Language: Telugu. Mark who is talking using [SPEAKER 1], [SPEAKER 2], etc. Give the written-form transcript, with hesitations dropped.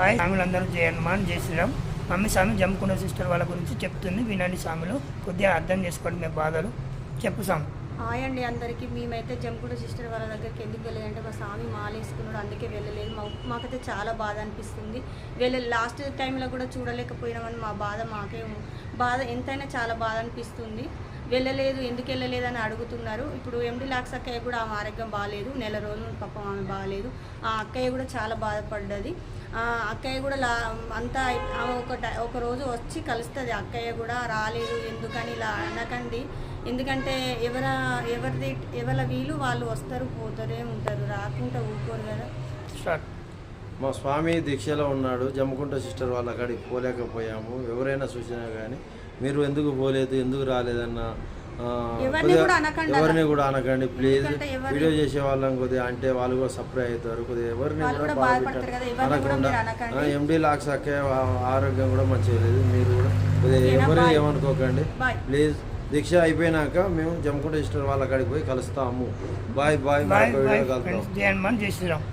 [SPEAKER 1] హాయ్ స్వాములందరూ జయ హనుమాన్ జై శ్రీరామ్. మమ్మీ స్వామి జమ్ముకుంట సిస్టర్ వాళ్ళ గురించి చెప్తుంది, వినండి స్వాములు. కొద్దిగా అర్థం చేసుకోండి మీ బాధలు. చెప్పు స్వామి.
[SPEAKER 2] హాయ్ అండి అందరికీ. మేమైతే జమ్ముకుంట సిస్టర్ వాళ్ళ దగ్గరికి ఎందుకు వెళ్ళలేదంటే మా స్వామి మాలేసుకున్నాడు, అందుకే వెళ్ళలేదు. మాకైతే చాలా బాధ అనిపిస్తుంది. లాస్ట్ టైంలో కూడా చూడలేకపోయినామని మా బాధ బాధ ఎంతైనా చాలా బాధ అనిపిస్తుంది. వెళ్ళలేదు, ఎందుకు వెళ్ళలేదు అని అడుగుతున్నారు. ఇప్పుడు ఎండి లాక్స్ అక్కయ్య కూడా ఆమె ఆరోగ్యం బాగాలేదు, నెల రోజులు పాపం ఆమె బాగాలేదు. ఆ అక్కయ్య కూడా చాలా బాధపడ్డది. అక్కయ్య కూడా అంతా ఆమె ఒక రోజు వచ్చి కలుస్తుంది. అక్కయ్య కూడా రాలేదు ఎందుకని ఇలా అనకండి, ఎందుకంటే ఎవరి వీలు వాళ్ళు వస్తారు పోతారే ఉంటారు, రాకుండా ఊరుకోరు కదా.
[SPEAKER 3] మా స్వామి దీక్షలో ఉన్నాడు, జమ్ముకుంట సిస్టర్ వాళ్ళ కాడికి పోలేకపోయాము. ఎవరైనా సూచన కానీ మీరు ఎందుకు పోలేదు, ఎందుకు రాలేదన్న ఎవరిని కూడా అనకండి ప్లీజ్. వీడియో చేసే వాళ్ళని కొద్దిగా అంటే వాళ్ళు కూడా సప్లై అవుతారు. కొద్దిగా ఎవరిని కూడా అనకుండా. ఎండి లాక్స్ అక్కే ఆరోగ్యం కూడా మంచిగా లేదు. మీరు కూడా కొద్దిగా ఎవరు ఏమనుకోకండి ప్లీజ్. దీక్ష అయిపోయినాక మేము జమ్ముకుంట సిస్టర్ వాళ్ళ కాడికి పోయి కలుస్తాము. Bye bye.
[SPEAKER 1] జై హనుమాన్ జై శ్రీరామ్.